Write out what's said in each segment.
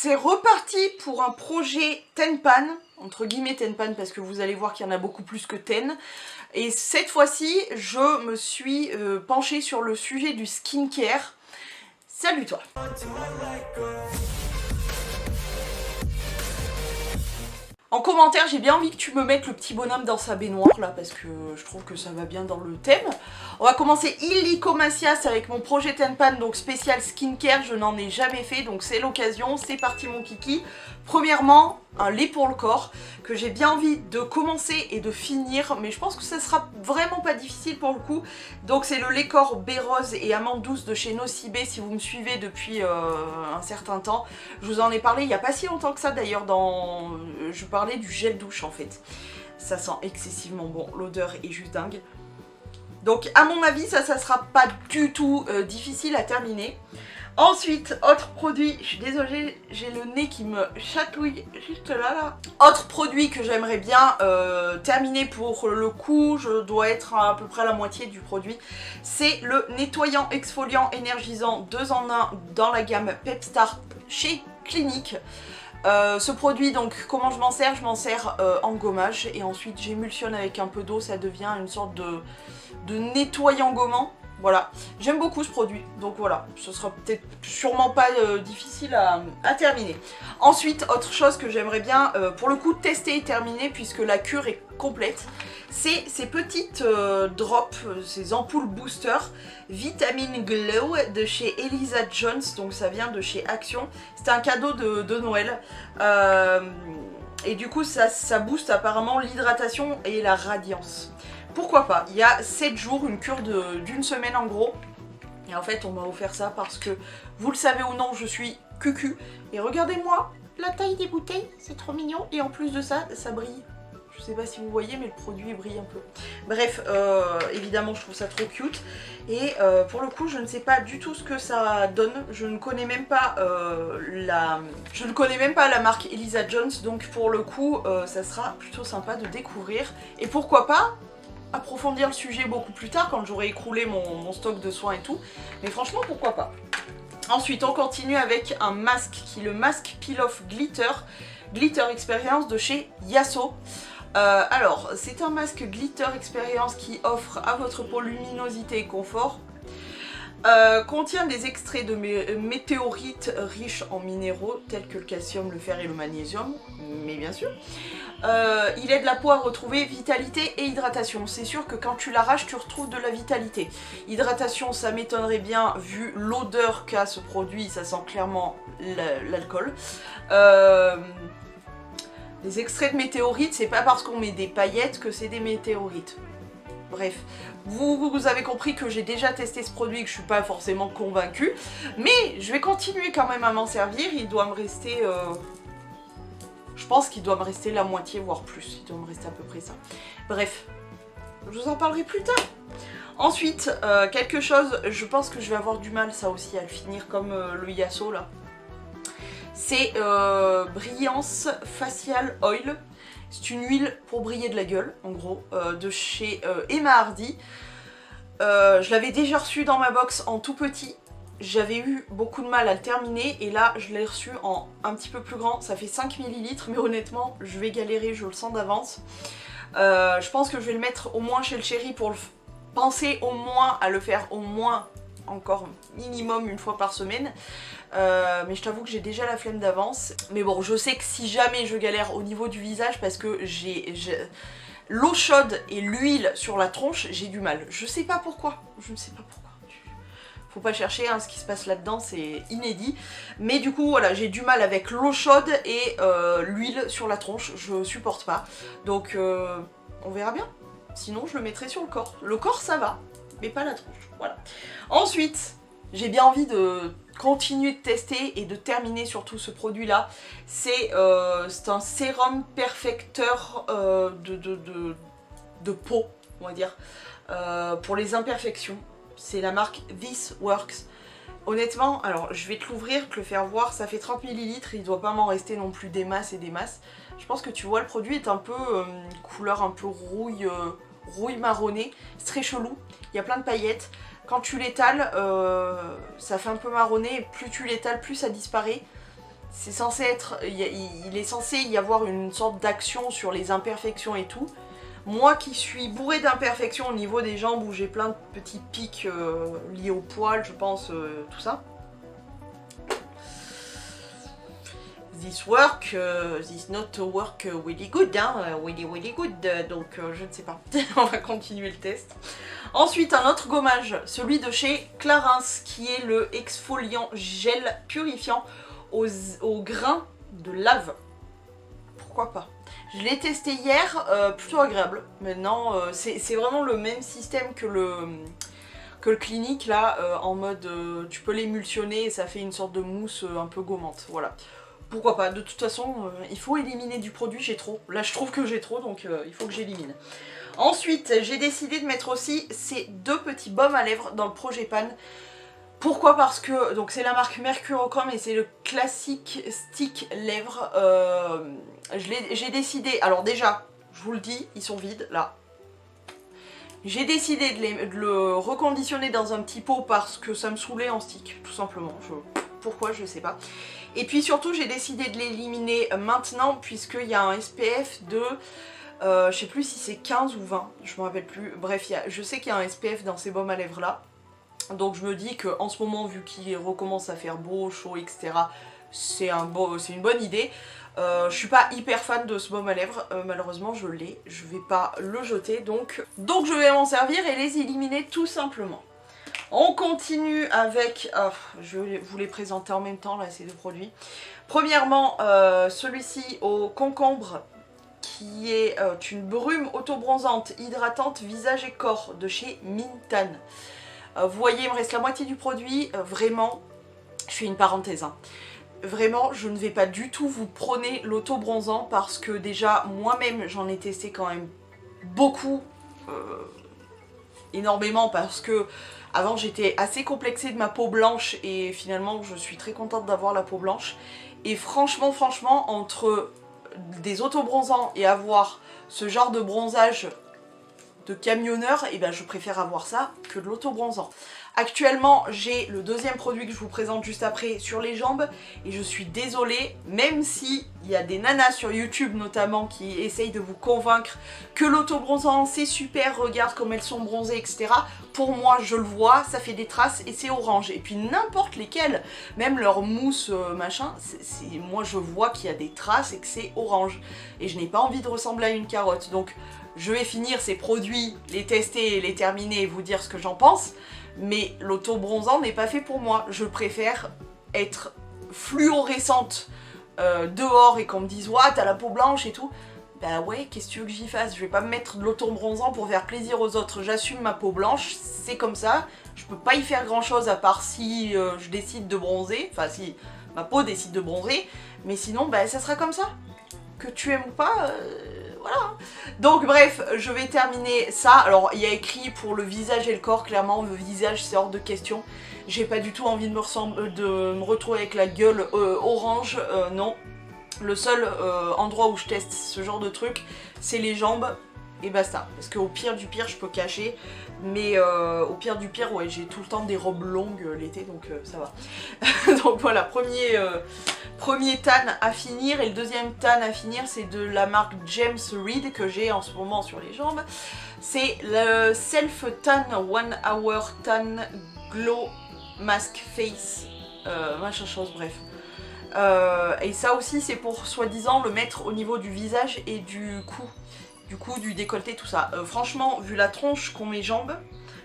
c'est reparti pour un projet Tenpan, entre guillemets Tenpan parce que vous allez voir qu'il y en a beaucoup plus que Ten. Et cette fois-ci, je me suis penchée sur le sujet du skincare. Salut toi! En commentaire, j'ai bien envie que tu me mettes le petit bonhomme dans sa baignoire là parce que je trouve que ça va bien dans le thème. On va commencer illico Macias avec mon projet Tenpan, donc spécial skincare, je n'en ai jamais fait donc c'est l'occasion, c'est parti mon kiki. Premièrement, un lait pour le corps que j'ai bien envie de commencer et de finir, mais je pense que ça sera vraiment pas difficile pour le coup. Donc c'est le lait corps baie rose et amande douce de chez Nocibé, si vous me suivez depuis un certain temps. Je vous en ai parlé il n'y a pas si longtemps que ça d'ailleurs, je parlais du gel douche en fait. Ça sent excessivement bon, l'odeur est juste dingue. Donc à mon avis ça sera pas du tout difficile à terminer. Ensuite, autre produit, je suis désolée, j'ai le nez qui me chatouille juste là. Autre produit que j'aimerais bien terminer pour le coup, je dois être à peu près à la moitié du produit. C'est le nettoyant exfoliant énergisant 2 en 1 dans la gamme Pepstart chez Clinique. Ce produit, donc comment je m'en sers? Je m'en sers en gommage et ensuite j'émulsionne avec un peu d'eau, ça devient une sorte de nettoyant gommant. Voilà, j'aime beaucoup ce produit, donc voilà, ce sera peut-être sûrement pas difficile à terminer. Ensuite, autre chose que j'aimerais bien, pour le coup, tester et terminer, puisque la cure est complète, c'est ces petites drops, ces ampoules booster Vitamine Glow de chez Elisa Jones, donc ça vient de chez Action. C'était un cadeau de Noël. Et du coup, ça booste apparemment l'hydratation et la radiance. Pourquoi pas? Il y a 7 jours, une cure d'une semaine en gros. Et en fait, on m'a offert ça parce que, vous le savez ou non, je suis cucu. Et regardez-moi, la taille des bouteilles, c'est trop mignon. Et en plus de ça, ça brille. Je sais pas si vous voyez, mais le produit brille un peu. Bref, évidemment, je trouve ça trop cute. Et pour le coup, je ne sais pas du tout ce que ça donne. Je ne connais même pas la marque Elisa Jones. Donc pour le coup, ça sera plutôt sympa de découvrir. Et pourquoi pas approfondir le sujet beaucoup plus tard quand j'aurai écroulé mon stock de soins et tout, mais franchement pourquoi pas. Ensuite on continue avec un masque qui est le masque Peel Off Glitter Experience de chez Yasso. Alors c'est un masque Glitter Experience qui offre à votre peau luminosité et confort. Contient des extraits de météorites riches en minéraux tels que le calcium, le fer et le magnésium, mais bien sûr. Il aide la peau à retrouver vitalité et hydratation. C'est sûr que quand tu l'arraches, tu retrouves de la vitalité. Hydratation, ça m'étonnerait bien vu l'odeur qu'a ce produit, ça sent clairement l'alcool. Les extraits de météorites, c'est pas parce qu'on met des paillettes que c'est des météorites. Bref, vous avez compris que j'ai déjà testé ce produit et que je suis pas forcément convaincue. Mais je vais continuer quand même à m'en servir. Il doit me rester... je pense qu'il doit me rester la moitié, voire plus. Il doit me rester à peu près ça. Bref, je vous en parlerai plus tard. Ensuite, quelque chose, je pense que je vais avoir du mal, ça aussi, à le finir comme le Yasso, là. C'est Brillance Facial Oil. C'est une huile pour briller de la gueule, en gros, de chez Emma Hardy. Je l'avais déjà reçu dans ma box en tout petit. J'avais eu beaucoup de mal à le terminer et là je l'ai reçu en un petit peu plus grand. Ça fait 5 ml, mais honnêtement, je vais galérer, je le sens d'avance. Je pense que je vais le mettre au moins chez le chéri pour penser au moins à le faire au moins encore minimum une fois par semaine. Mais je t'avoue que j'ai déjà la flemme d'avance. Mais bon, je sais que si jamais je galère au niveau du visage parce que j'ai l'eau chaude et l'huile sur la tronche, j'ai du mal. Je sais pas pourquoi, je ne sais pas pourquoi. Faut pas chercher, hein, ce qui se passe là-dedans, c'est inédit. Mais du coup, voilà, j'ai du mal avec l'eau chaude et l'huile sur la tronche, je supporte pas. Donc, on verra bien. Sinon, je le mettrai sur le corps. Le corps, ça va, mais pas la tronche. Voilà. Ensuite, j'ai bien envie de continuer de tester et de terminer surtout ce produit-là. C'est un sérum perfecteur de peau, on va dire, pour les imperfections. C'est la marque This Works. Honnêtement, alors je vais te l'ouvrir, te le faire voir, ça fait 30 ml, il doit pas m'en rester non plus des masses et des masses. Je pense que tu vois, le produit est un peu couleur un peu rouille, rouille marronnée, c'est très chelou, il y a plein de paillettes. Quand tu l'étales, ça fait un peu marronné, et plus tu l'étales, plus ça disparaît. c'est censé être, il est censé y avoir une sorte d'action sur les imperfections et tout. Moi qui suis bourrée d'imperfections au niveau des jambes où j'ai plein de petits pics liés au poil, je pense, tout ça. This work, this not work really good, hein, really good, donc je ne sais pas. On va continuer le test. Ensuite, un autre gommage, celui de chez Clarins, qui est le exfoliant gel purifiant aux grains de lave. Pourquoi pas? Je l'ai testé hier, plutôt agréable. Maintenant, c'est vraiment le même système que le Clinique, là, en mode tu peux l'émulsionner et ça fait une sorte de mousse un peu gommante, voilà. Pourquoi pas, de toute façon, il faut éliminer du produit, j'ai trop. Là, je trouve que j'ai trop, donc il faut que j'élimine. Ensuite, j'ai décidé de mettre aussi ces deux petits baumes à lèvres dans le Progepan. Pourquoi? Parce que donc c'est la marque Mercurochrome et c'est le classique stick lèvres. J'ai décidé, alors déjà, je vous le dis, ils sont vides, là. J'ai décidé de le reconditionner dans un petit pot parce que ça me saoulait en stick, tout simplement. Pourquoi, je sais pas. Et puis surtout, j'ai décidé de l'éliminer maintenant puisqu'il y a un SPF de... je sais plus si c'est 15 ou 20, je me rappelle plus. Bref, je sais qu'il y a un SPF dans ces baumes à lèvres là. Donc je me dis qu'en ce moment, vu qu'il recommence à faire beau, chaud, etc., c'est une bonne idée. Je suis pas hyper fan de ce baume à lèvres, malheureusement je l'ai, je vais pas le jeter, donc je vais m'en servir et les éliminer tout simplement. On continue avec, je vais vous les présenter en même temps là, ces deux produits. Premièrement, celui-ci au concombre, qui est une brume auto-bronzante, hydratante, visage et corps de chez Mintan. Vous voyez, il me reste la moitié du produit, vraiment, je fais une parenthèse, hein. Vraiment, je ne vais pas du tout vous prôner l'auto-bronzant parce que déjà, moi-même, j'en ai testé quand même beaucoup, énormément, parce que avant, j'étais assez complexée de ma peau blanche et finalement, je suis très contente d'avoir la peau blanche. Et franchement, entre des auto-bronzants et avoir ce genre de bronzage de camionneur, et ben je préfère avoir ça que de l'auto-bronzant. Actuellement, j'ai le deuxième produit que je vous présente juste après sur les jambes et je suis désolée, même si il y a des nanas sur YouTube notamment qui essayent de vous convaincre que l'auto-bronzant c'est super, regarde comme elles sont bronzées, etc. Pour moi, je le vois, ça fait des traces et c'est orange. Et puis n'importe lesquelles, même leur mousse machin, moi je vois qu'il y a des traces et que c'est orange. Et je n'ai pas envie de ressembler à une carotte. Donc je vais finir ces produits, les tester, les terminer et vous dire ce que j'en pense. Mais l'auto-bronzant n'est pas fait pour moi. Je préfère être fluorescente dehors et qu'on me dise « Ouah, t'as la peau blanche et tout ». Bah ouais, qu'est-ce que tu veux que j'y fasse? Je vais pas me mettre de l'auto-bronzant pour faire plaisir aux autres. J'assume ma peau blanche, c'est comme ça. Je peux pas y faire grand chose à part si je décide de bronzer. Enfin, si ma peau décide de bronzer. Mais sinon, bah ça sera comme ça. Que tu aimes ou pas... voilà. Donc bref, je vais terminer ça. Alors il y a écrit pour le visage et le corps, clairement le visage c'est hors de question. J'ai pas du tout envie de me retrouver avec la gueule orange, non. Le seul endroit où je teste ce genre de truc, c'est les jambes et basta. Parce qu'au pire du pire, je peux cacher. Mais au pire du pire, ouais, j'ai tout le temps des robes longues l'été, donc ça va. Donc voilà, premier tan à finir. Et le deuxième tan à finir, c'est de la marque James Read que j'ai en ce moment sur les jambes. C'est le Self Tan 1 Hour Tan Glow Mask Face, machin chose, bref. Et ça aussi c'est pour soi-disant le mettre au niveau du visage et du cou, du décolleté, tout ça. Franchement, vu la tronche qu'ont mes jambes,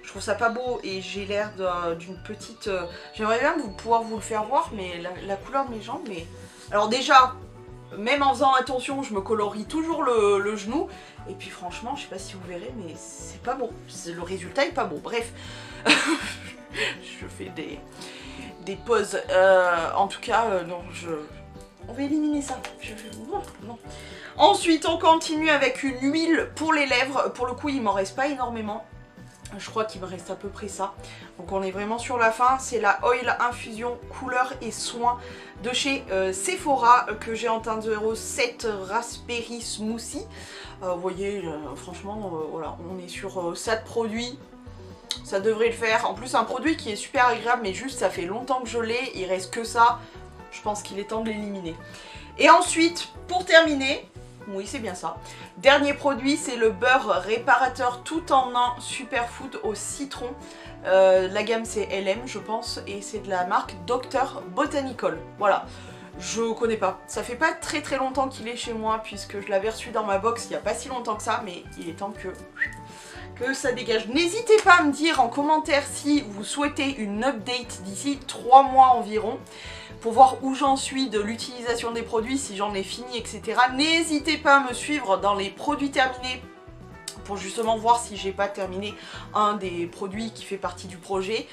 je trouve ça pas beau et j'ai l'air d'une petite... J'aimerais bien pouvoir vous le faire voir, mais la couleur de mes jambes, mais... Alors déjà, même en faisant attention, je me colorie toujours le genou, et puis franchement, je sais pas si vous verrez, mais c'est pas beau. Le résultat est pas beau, bref. Je fais des pauses. En tout cas, non, on va éliminer ça. Non. Ensuite, on continue avec une huile pour les lèvres. Pour le coup, il m'en reste pas énormément. Je crois qu'il me reste à peu près ça. Donc on est vraiment sur la fin. C'est la Oil Infusion Couleur et Soin de chez Sephora que j'ai en teinte 07 Raspberry Smoothie. Vous voyez, franchement, voilà, on est sur ça de produit. Ça devrait le faire. En plus, un produit qui est super agréable, mais juste ça fait longtemps que je l'ai. Il reste que ça. Je pense qu'il est temps de l'éliminer. Et ensuite, pour terminer, oui c'est bien ça, dernier produit, c'est le beurre réparateur tout en un superfood au citron. La gamme c'est LM je pense, et c'est de la marque Dr Botanical. Voilà, je connais pas. Ça fait pas très longtemps qu'il est chez moi puisque je l'avais reçu dans ma box il y a pas si longtemps que ça, mais il est temps que ça dégage. N'hésitez pas à me dire en commentaire si vous souhaitez une update d'ici 3 mois environ pour voir où j'en suis de l'utilisation des produits, si j'en ai fini, etc. N'hésitez pas à me suivre dans les produits terminés pour justement voir si j'ai pas terminé un des produits qui fait partie du projet.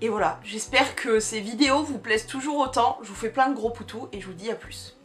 Et voilà, j'espère que ces vidéos vous plaisent toujours autant. Je vous fais plein de gros poutous et je vous dis à plus.